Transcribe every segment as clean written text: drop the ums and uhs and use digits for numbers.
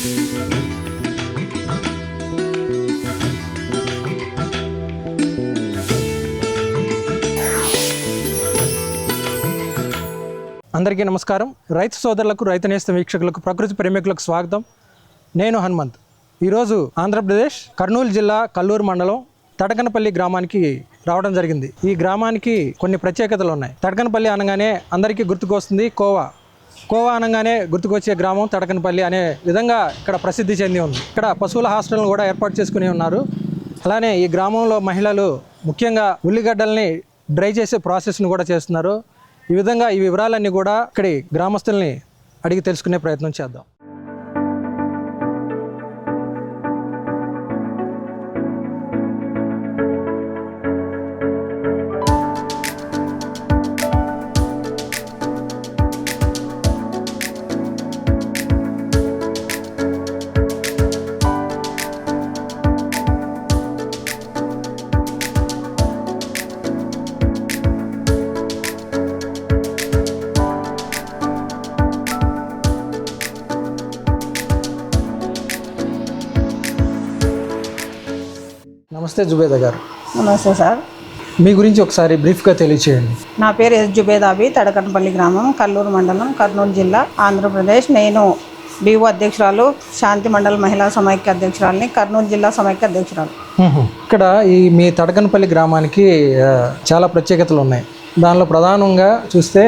అందరికీ నమస్కారం. రైతు సోదరులకు, రైతు నేస్తం వీక్షకులకు, ప్రకృతి ప్రేమికులకు స్వాగతం. నేను హనుమంత్. ఈరోజు ఆంధ్రప్రదేశ్ కర్నూలు జిల్లా కల్లూరు మండలం తడకనపల్లి గ్రామానికి రావడం జరిగింది. ఈ గ్రామానికి కొన్ని ప్రత్యేకతలు ఉన్నాయి. తడకనపల్లి అనగానే అందరికీ గుర్తుకొస్తుంది కోవా. కోవా అనగానే గుర్తుకొచ్చే గ్రామం తడకనపల్లి అనే విధంగా ఇక్కడ ప్రసిద్ధి చెంది ఉంది. ఇక్కడ పశువుల హాస్టల్ను కూడా ఏర్పాటు చేసుకుని ఉన్నారు. అలానే ఈ గ్రామంలో మహిళలు ముఖ్యంగా ఉల్లిగడ్డల్ని డ్రై చేసే ప్రాసెస్ను కూడా చేస్తున్నారు. ఈ విధంగా ఈ వివరాలన్నీ కూడా ఇక్కడి గ్రామస్తుల్ని అడిగి తెలుసుకునే ప్రయత్నం చేద్దాం. నమస్తే జుబేదా గారు. నమస్తే సార్. మీ గురించి ఒకసారి బ్రీఫ్గా తెలియచేయండి. నా పేరు ఎస్ జుబేదాబి, తడకనపల్లి గ్రామం, కల్లూరు మండలం, కర్నూలు జిల్లా, ఆంధ్రప్రదేశ్. నేను డిఓ అధ్యక్షురాలు, శాంతి మండల మహిళా సమైక్య అధ్యక్షురాలని, కర్నూలు జిల్లా సమైక్య అధ్యక్షురాలు. ఇక్కడ ఈ మీ తడకనపల్లి గ్రామానికి చాలా ప్రత్యేకతలు ఉన్నాయి. దానిలో ప్రధానంగా చూస్తే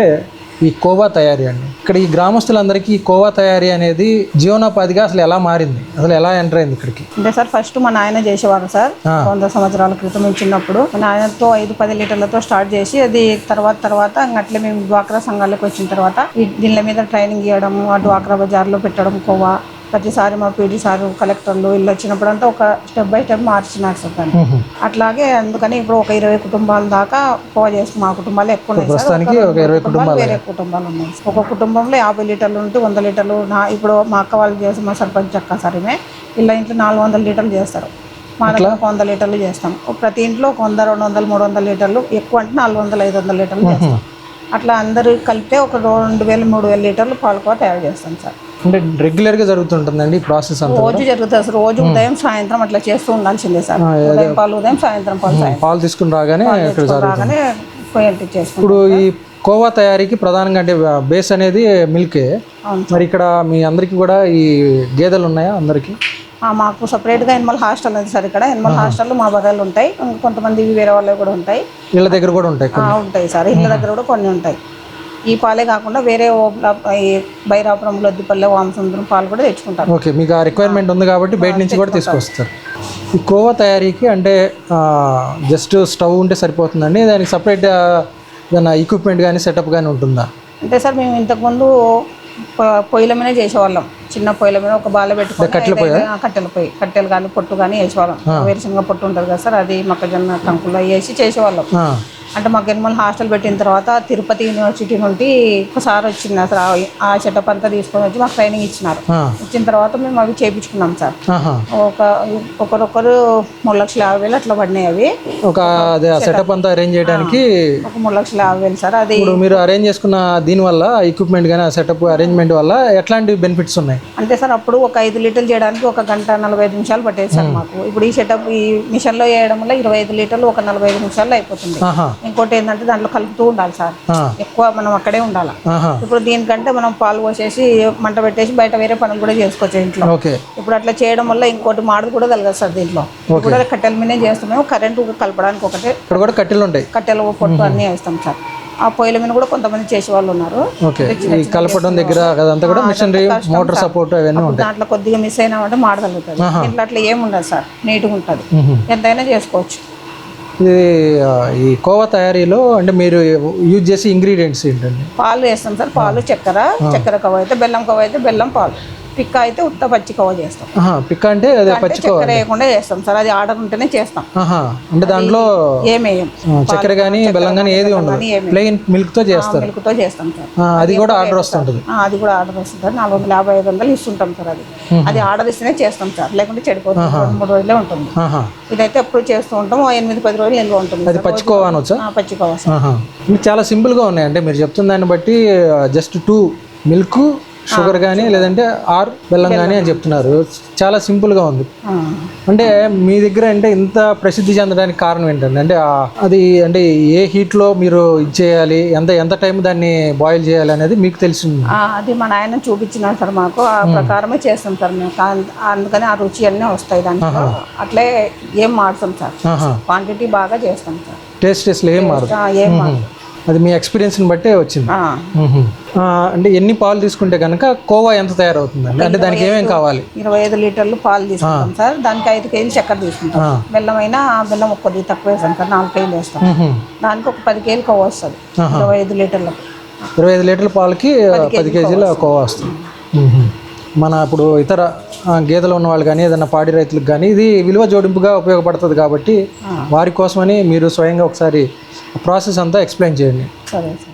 ఈ కోవా తయారీ అండి. ఇక్కడ ఈ గ్రామస్తులందరికీ ఈ కోవా తయారీ అనేది జీవనోపాధిగా అసలు ఎలా మారింది, అసలు ఎలా ఎంటర్ అయింది ఇక్కడికి? అంటే సార్ ఫస్ట్ మా నాయన చేసేవారు సార్. 100 సంవత్సరాల క్రితం చిన్నప్పుడు మా నాయనతో 5-10 లీటర్లతో స్టార్ట్ చేసి అది తర్వాత అట్లే మేము డ్వాక్రా సంఘాలకు వచ్చిన తర్వాత దీనిల మీద ట్రైనింగ్ ఇవ్వడం, ఆ డ్వాక్రా బజార్లో పెట్టడం కోవా. ప్రతిసారి మా పీడీ సారు, కలెక్టర్లు ఇల్లు వచ్చినప్పుడంతా ఒక స్టెప్ బై స్టెప్ మార్చినారు సార్ దాన్ని. అట్లాగే అందుకని ఇప్పుడు ఒక 20 కుటుంబాల దాకా కోవా చేస్తాం. మా కుటుంబాలు ఎక్కువ ఉన్నాయి సార్, వేరే కుటుంబాలు ఉన్నాయి. ఒక కుటుంబంలో 50 లీటర్లు ఉంటే 100 లీటర్లు. ఇప్పుడు మా అక్క వాళ్ళు చేసి మా సర్పంచ్ అక్క సార్ ఈమె ఇంట్లో 400 లీటర్లు చేస్తారు. మా దగ్గర 100 లీటర్లు చేస్తాం. ప్రతి ఇంట్లో 100, 200, 300 లీటర్లు, ఎక్కువ అంటే 400, 500 లీటర్లు చేస్తాం. అట్లా అందరూ కలిపితే ఒక 2000, 3000 లీటర్లు పాలకోవా తయారు చేస్తాం సార్. అంటే రెగ్యులర్గా జరుగుతుంటుందండి ప్రాసెస్? రోజు జరుగుతుంది సార్. రోజు ఉదయం సాయంత్రం అట్లా చేస్తూ ఉండాల్సిందే సార్. ఉదయం పాలు ఉదయం, సాయంత్రం పాలు తీసుకుని రాగానే పోయేంటి చేసుకుంటాం. ఇప్పుడు ఈ కోవా తయారీకి ప్రధానంగా అంటే బేస్ అనేది మిల్కే. మరి ఇక్కడ మీ అందరికీ కూడా ఈ గేదెలు ఉన్నాయా అందరికీ? మాకు సపరేట్గా ఎనిమల్ హాస్టల్ ఉంది సార్. ఇక్కడ ఎనిమల్ హాస్టల్ మా బర్రెలు ఉంటాయి, కొంతమంది వేరే వాళ్ళు కూడా ఉంటాయి. ఇళ్ళ దగ్గర కూడా ఉంటాయి సార్. ఇళ్ళ దగ్గర కూడా కొన్ని ఉంటాయి. ఈ పాలే కాకుండా వేరే బైరాపురం, లొద్దిపల్లె, వామసుందరం పాలు కూడా తెచ్చుకుంటారు. ఓకే, మీకు ఆ రిక్వైర్మెంట్ ఉంది కాబట్టి బయట నుంచి కూడా తీసుకొస్తారు. ఈ కోవా తయారీకి అంటే జస్ట్ స్టవ్ ఉంటే సరిపోతుందండి, దానికి సపరేట్ ఏదైనా ఎక్విప్మెంట్ కానీ సెటప్ కానీ ఉంటుందా? అంటే సార్ మేము ఇంతకుముందు పొయ్యిల మీద చేసేవాళ్ళం. చిన్న పొయ్యిల మీద ఒక బాల పెట్టుకొని కట్టెలు కానీ పొట్టు కానీ వేసేవాళ్ళం. వేరుశనగ పొట్టు ఉంటుంది కదా సార్, అది మొక్కజొన్న కంకుల్లో వేసి చేసేవాళ్ళం. అంటే మాకు ఎనిమల్ హాస్టల్ పెట్టిన తర్వాత తిరుపతి యూనివర్సిటీ నుండి ఒకసారి వచ్చింది సార్. ఆ సెటప్ అంతా తీసుకొని వచ్చి మాకు ట్రైనింగ్ ఇచ్చినారు. ఇచ్చిన తర్వాత మేము అవి చేయించుకున్నాం సార్. ఒకరొకరు 3,50,000 అట్లా పడినాయి అవి. ఒక సెటప్ అంతా అరేంజ్ చేయడానికి ఒక 3,50,000 సార్. అది మీరు అరేంజ్ చేసుకున్న దీనివల్ల ఎక్విప్మెంట్ కానీ సెటప్ అరేంజ్మెంట్ వల్ల ఎట్లాంటి బెనిఫిట్స్ ఉన్నాయి అంటే సార్, అప్పుడు ఒక 5 లీటర్లు చేయడానికి 1 గంట 45 నిమిషాలు పట్టేది సార్ మాకు. ఇప్పుడు ఈ సెటప్ ఈ మిషన్లో వేయడం వల్ల 25 లీటర్లు ఒక 45 నిమిషాల్లో అయిపోతుంది. ఇంకోటి ఏంటంటే దాంట్లో కలుపుతూ ఉండాలి సార్, ఎక్కువ మనం అక్కడే ఉండాలి. ఇప్పుడు దీనికంటే మనం పాలు పోసేసి మంట పెట్టేసి బయట వేరే పనులు కూడా చేసుకోవచ్చు ఇంట్లో. ఇప్పుడు అట్లా చేయడం వల్ల ఇంకోటి మాడదు కూడా కలగదు సార్. దీంట్లో కూడా కట్టెల మీదే చేస్తున్నాము. కరెంటు కలపడానికి ఒకటే కట్టెలు ఉంటాయి, కట్టెలు పొట్టు అన్నీ వేస్తాం సార్. ఆ పొయ్యిల మీద కూడా కొంతమంది చేసే వాళ్ళు ఉన్నారు. కలపడం దగ్గర మోటార్ సపోర్ట్ దాంట్లో కొద్దిగా మిస్ అయినామంటే మాడగలుగుతుంది. ఇంట్లో అట్లా ఏముండదు సార్, నీట్గా ఉంటుంది, ఎంతైనా చేసుకోవచ్చు. ఈ కోవా తయారీలో అంటే మీరు యూజ్ చేసే ఇంగ్రీడియంట్స్ ఏంటండి? పాలు వేస్తాం సార్. పాలు, చక్కెర కవ అయితే, బెల్లం కవ అయితే బెల్లం, పాలు. పిక్క అయితే ఉత్త పచ్చి కవ చేస్తాం. పిక్క అంటే పచ్చి కవ వేయకుండా చేస్తాం సార్. అది ఆర్డర్ ఉంటేనే చేస్తాం. అంటే దాంట్లో ఏమేయం చక్కెర కానీ బెల్లం కానీ ఏది ఉండదు, ప్లెయిన్ మిల్క్ తో చేస్తాం. మిల్క్ తో చేస్తాం సార్. అది కూడా ఆర్డర్ వస్తుంటుంది. అది కూడా ఆర్డర్ వస్తుంది సార్. 450-500 ఇస్తుంటాం సార్. అది ఆర్డర్ ఇస్తేనే చేస్తాం సార్, లేకుంటే చెడిపోతుంది. 2-3 రోజులే ఉంటుంది. ఇదైతే ఎప్పుడు చేస్తూ ఉంటాం. 8-10 రోజులు నిల్వ ఉంటుంది. అది పచ్చి కోవా అనొచ్చా? పచ్చి కోవా సార్. చాలా సింపుల్ గా ఉన్నాయి. అంటే మీరు చెప్తున్న దాన్ని బట్టి జస్ట్ 2 మిల్క్ షుగర్ కానీ లేదంటే ఆర్ బెల్లం కానీ అని చెప్తున్నారు. చాలా సింపుల్గా ఉంది. అంటే మీ దగ్గర అంటే ఇంత ప్రసిద్ధి చెందడానికి కారణం ఏంటండి? అంటే అది అంటే ఏ హీట్లో మీరు ఇచ్చేయాలి, ఎంత టైం దాన్ని బాయిల్ చేయాలి అనేది మీకు తెలిసింది? అది మా నాయన చూపించినారు సార్, మాకు ఆ ప్రకారమే చేస్తాం సార్ మేము. అందుకని ఆ రుచి అన్నీ వస్తాయి దాంట్లో. అట్లే ఏం మారుతాం సార్, క్వాంటిటీ బాగా చేస్తాం సార్. టేస్ట్ ఏం మారదు. ఏం మారదు. అది మీ ఎక్స్పీరియన్స్ని బట్టే వచ్చింది. అంటే ఎన్ని పాలు తీసుకుంటే కనుక కోవా ఎంత తయారవుతుందండి? అంటే దానికి ఏమేమి కావాలి? 25 లీటర్లు పాలు తీసుకుంటాం సార్. దానికి 5 కేజీలు చక్కెర తీసుకుంటాం. బెల్లం అయినా బెల్లం కొద్దిగా తక్కువ వేస్తాం సార్, 4 కేజీలు వేస్తాం. దానికి ఒక 10 కేజీలు కోవా వస్తుంది 25 లీటర్లకు. 25 లీటర్ల పాలకి 10 కేజీల కోవా వస్తుంది. మన ఇప్పుడు ఇతర గేదెలు ఉన్న వాళ్ళు కానీ ఏదైనా పాడి రైతులకు కానీ ఇది విలువ జోడింపుగా ఉపయోగపడుతుంది కాబట్టి వారి కోసమని మీరు స్వయంగా ఒకసారి ప్రాసెస్ అంతా ఎక్స్ప్లెయిన్ చేయండి. సరే సార్.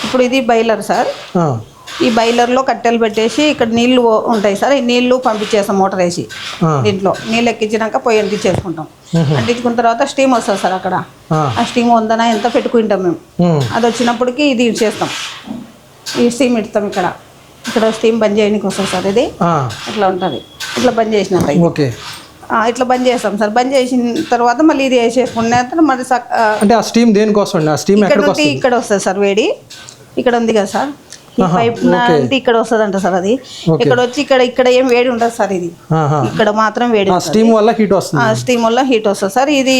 ఇప్పుడు ఇది బైలర్ సార్. ఈ బైలర్లో కట్టెలు పెట్టేసి ఇక్కడ నీళ్లు ఉంటాయి సార్. ఈ నీళ్లు పంపించేస్తాం మోటార్ వేసి. దీంట్లో నీళ్ళు ఎక్కించినాక పొయ్యి అంటించేసుకుంటాం. అంటించుకున్న తర్వాత స్టీమ్ వస్తుంది సార్. అక్కడ ఆ స్టీమ్ ఉందనా ఎంత పెట్టుకుంటాం మేము. అది వచ్చినప్పటికి ఇది చేస్తాం, ఈ స్టీమ్ ఇస్తాం. ఇక్కడ స్టీమ్ బంద్ చేయడానికి వస్తుంది సార్. ఇది ఇట్లా ఉంటుంది. ఇట్లా బంద్ చేసినట్టు ఇట్లా బంద్ చేస్తాం సార్. బంద్ చేసిన తర్వాత మళ్ళీ ఇది వేసేసుకున్న మరి అంటే ఆ స్టీమ్ దేనికోసం? ఇక్కడ వస్తుంది సార్ వేడి. ఇక్కడ ఉంది కదా సార్ ఈ పైప్ అంటే ఇక్కడ వస్తుంది అంట సార్. అది ఇక్కడ వచ్చి ఇక్కడ ఏం వేడి ఉండదు సార్. ఇది ఇక్కడ మాత్రం వేడి. స్టీమ్ వల్ల హీట్ వస్తుంది. స్టీమ్ వల్ల హీట్ వస్తుంది సార్. ఇది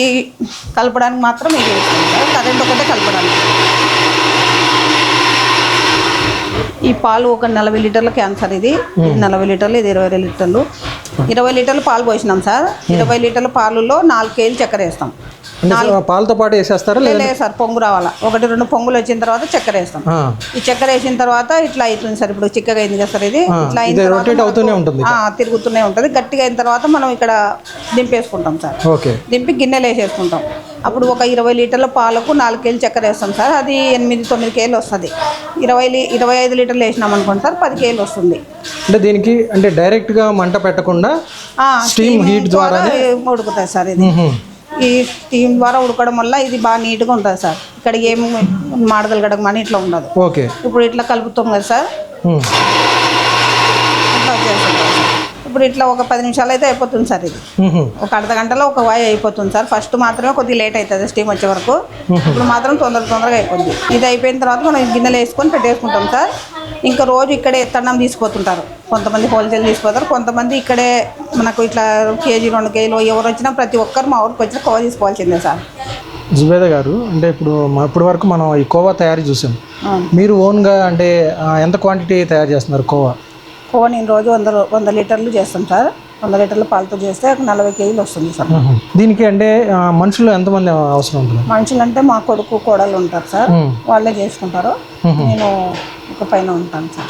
కలపడానికి మాత్రం ఇది వస్తుంది సార్. కరెంట్ ఒకటే కలపడానికి. ఈ పాలు ఒక 40 లీటర్ల క్యాన్ సార్. ఇది 40 లీటర్లు, ఇది 20 లీటర్లు. 20 లీటర్లు పాలు పోసినాం సార్. 20 లీటర్ల పాలులో 4 కేజీలు చక్కెర వేస్తాం. పాలతో పాటు వేసేస్తారా? లేదు సార్, పొంగు రావాలా. 1-2 పొంగులు వచ్చిన తర్వాత చక్కెర వేస్తాం. ఈ చక్కెర వేసిన తర్వాత ఇట్లా అవుతుంది సార్. ఇప్పుడు చిక్కగా అయింది కదా సార్. ఇది ఇట్లా అయిన తర్వాత తిరుగుతూనే ఉంటుంది. గట్టిగా అయిన తర్వాత మనం ఇక్కడ దింపేసుకుంటాం సార్. దింపి గిన్నెలు వేసేసుకుంటాం. అప్పుడు ఒక 20 లీటర్ల పాలకు 4 కేజీలు చక్కెర వేస్తాం సార్. అది 8-9 కేజీలు వస్తుంది. 25 లీటర్లు వేసినాం అనుకోండి సార్, 10 కేజీలు వస్తుంది. అంటే దీనికి అంటే డైరెక్ట్గా మంట పెట్టకుండా స్టీమ్ హీట్ ద్వారా ఉడుకుతుంది సార్. ఇది ఈ స్టీమ్ ద్వారా ఉడకడం వల్ల ఇది బాగా నీట్గా ఉంటుంది సార్. ఇక్కడ ఏం మాడదలు గడగమని ఇట్లా ఉండదు. ఇప్పుడు ఇట్లా కలుపుతాం కదా సార్. ఇట్లా వచ్చేస్తుంది. ఇప్పుడు ఇట్లా ఒక 10 నిమిషాలు అయితే అయిపోతుంది సార్. ఇది ఒక అర్ధ గంటలో ఒక వాయి అయిపోతుంది సార్. ఫస్ట్ మాత్రమే కొద్దిగా లేట్ అవుతుంది స్టీమ్ వచ్చే వరకు. ఇప్పుడు మాత్రం తొందరగా అయిపోతుంది. ఇది అయిపోయిన తర్వాత మనం గిన్నెలు వేసుకొని పెట్టేసుకుంటాం సార్. ఇంకా రోజు ఇక్కడే ఎత్తన్నం తీసుకుపోతుంటారు. కొంతమంది హోల్సేల్ తీసుకుపోతారు, కొంతమంది ఇక్కడే మనకు ఇట్లా కేజీ 2 కేజీలు ఎవరు వచ్చినా ప్రతి ఒక్కరు మా ఊరికి వచ్చినా కోవా తీసుకోవాల్సిందే సార్. జుబేదా గారు, అంటే ఇప్పుడు వరకు మనం ఈ కోవా తయారీ చూసాం. మీరు ఓన్గా అంటే ఎంత క్వాంటిటీ తయారు చేస్తున్నారు కోవా? నేను రోజు 100 లీటర్లు చేస్తాం సార్. 100 లీటర్ల పాలతో చేస్తే 40 కేజీలు వస్తుంది సార్. దీనికి అంటే మనుషులు ఎంతమంది అవసరం ఉంటుంది? మనుషులు అంటే మా కొడుకు కోడలు ఉంటారు సార్, వాళ్ళే చేసుకుంటారు. నేను ఒక పైన ఉంటాను సార్.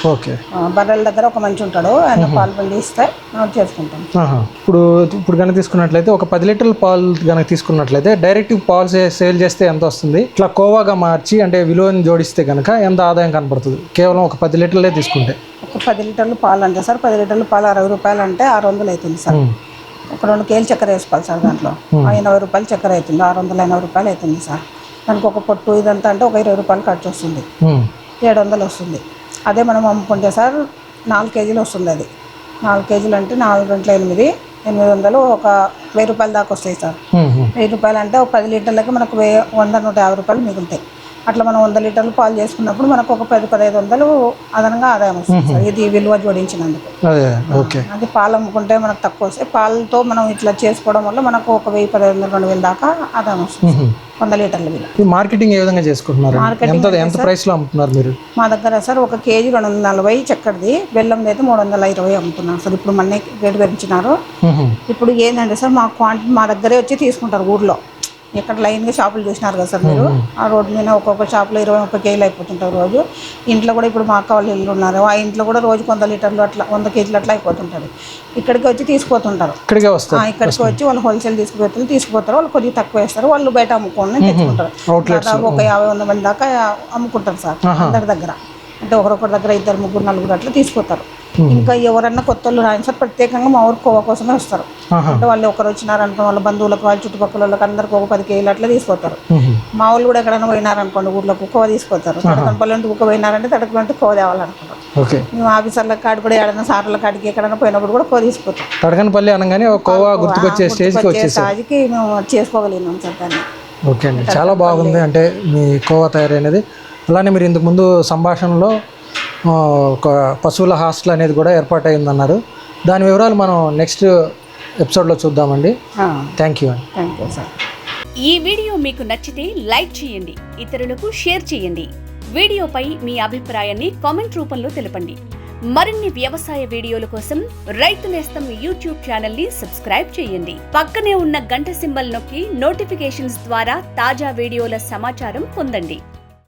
బర్రెల దగ్గర ఒక మనిషి ఉంటాడు, ఆయన పాలు పిండి ఇస్తే చేసుకుంటాం. ఇప్పుడు కనుక తీసుకున్నట్లయితే ఒక 10 లీటర్ల పాలు కనుక తీసుకున్నట్లయితే డైరెక్ట్ పాలు సేల్ చేస్తే ఎంత వస్తుంది? ఇట్లా కోవాగా మార్చి అంటే విలువని జోడిస్తే కనుక ఎంత ఆదాయం కనపడుతుంది కేవలం ఒక 10 లీటర్లే తీసుకుంటే? ఒక 10 లీటర్లు పాలు అంటే సార్, 10 లీటర్ల పాలు 60 రూపాయలు అంటే 600 అవుతుంది సార్. ఒక 2 కేజీలు చక్కెర వేసుకోవాలి సార్. దాంట్లో 80 రూపాయలు చక్కెర అవుతుంది, 680 రూపాయలు అవుతుంది సార్. దానికి ఒక పొట్టు ఇదంతా అంటే ఒక 20 రూపాయలు ఖర్చు వస్తుంది, 700 వస్తుంది. అదే మనం అమ్ముకుంటే సార్ 4 కేజీలు వస్తుంది. అది 4 కేజీలు అంటే 4 గంటల 800 ఒక 1000 రూపాయల దాకా వస్తాయి సార్. 1000 రూపాయలు అంటే ఒక 10 లీటర్లకి మనకు 100-150 రూపాయలు మిగులుతాయి. అట్లా మనం 100 లీటర్లు పాలు చేసుకున్నప్పుడు మనకు ఒక 10-1500 అదనంగా ఆదాయం వస్తుంది సార్. ఇది విలువ జోడించినందుకు. అది పాలు అమ్ముకుంటే మనకు తక్కువ వస్తాయి. పాలతో మనం ఇట్లా చేసుకోవడం వల్ల మనకు ఒక 1000-1500-2000 దాకా ఆదాయం వస్తుంది 100 లీటర్ల విలువ. మార్కెటింగ్ ఏ విధంగా చేసుకుంటున్నారు? ఎంత ప్రైస్లో అమ్ముతున్నారు మీరు? మా దగ్గర సార్ ఒక కేజీ 240 చక్కెరది, బెల్లం అయితే 320 అమ్ముతున్నాం సార్. ఇప్పుడు మొన్నే రేటు పెంచినారు. ఇప్పుడు ఏంటంటే సార్ మా క్వాంటిటీ మా దగ్గరే వచ్చి తీసుకుంటారు ఊర్లో. ఇక్కడ లైన్గా షాపులు చూసినారు కదా సార్ మీరు, ఆ రోడ్డు మీద ఒక్కొక్క షాపులో 20-30 కేజీలు అయిపోతుంటారు రోజు. ఇంట్లో కూడా ఇప్పుడు మా అక్క వాళ్ళు ఇల్లు ఉన్నారు, ఆ ఇంట్లో కూడా రోజు 100 లీటర్లు అట్లా 100 కేజీలు అట్లా అయిపోతుంటుంది. ఇక్కడికి వచ్చి తీసుకుపోతుంటారు. ఇక్కడికి వచ్చి వాళ్ళు హోల్సేల్ తీసుకుపోతారు. వాళ్ళు కొద్దిగా తక్కువ వేస్తారు, వాళ్ళు బయట అమ్ముకొని తెచ్చుకుంటారు. దాదాపు ఒక 50-100 మంది దాకా అమ్ముకుంటారు సార్ అందరి దగ్గర. అంటే ఒకరొకరి దగ్గర 2-3-4 అట్లా తీసుకుపోతారు. ఇంకా ఎవరన్నా కొత్త వాళ్ళు రాని సార్ ప్రత్యేకంగా మా ఊరు కోవా కోసమే వస్తారు. అంటే వాళ్ళు ఒకరు వచ్చినారనుకో వాళ్ళ బంధువులకు వాళ్ళ చుట్టుపక్కల వాళ్ళకి అందరికి ఒక 10 కేజీలు అట్లా తీసుకొస్తారు. మా వాళ్ళు కూడా ఎక్కడైనా పోయినారనుకోండి ఊర్లోకి కోవ తీసుకొస్తారు. తడకనపల్లి నుంచి కుక్క పోయినారంటే తడకలంటే కోవ తేవాలనుకుంటారు. మేము ఆఫీసర్ల కాడి కూడా ఏడైనా సార్ల కాడికి ఎక్కడైనా పోయినప్పుడు కూడా కోవ తీసుకొస్తాం. తడకనపల్లి అనగానే కోవా గుర్తుకొచ్చే స్టేజ్కి మేము చేసుకోగలిగినాం సార్ దాన్ని. ఓకే అండి, చాలా బాగుంది. అంటే మీ కోవా తయారీ అనేది. అలానే మీరు ఇంతకుముందు సంభాషణలో ఒక పశువుల హాస్టల్ అనేది కూడా ఏర్పాటు అయిందన్నారు. దాని వివరాలు మనం నెక్స్ట్ ఎపిసోడ్లో చూద్దామండి. థ్యాంక్ యూ అండి. Thank you sir. ఈ వీడియో మీకు నచ్చితే లైక్ చేయండి, ఇతరులకు షేర్ చేయండి. వీడియోపై మీ అభిప్రాయాన్ని కామెంట్ రూపంలో తెలపండి. మరిన్ని వ్యవసాయ వీడియోల కోసం రైతు నేస్తం యూట్యూబ్ ఛానల్ ని సబ్స్క్రైబ్ చేయండి. పక్కనే ఉన్న గంట సింబల్ నొక్కి నోటిఫికేషన్స్ ద్వారా తాజా వీడియోల సమాచారం పొందండి.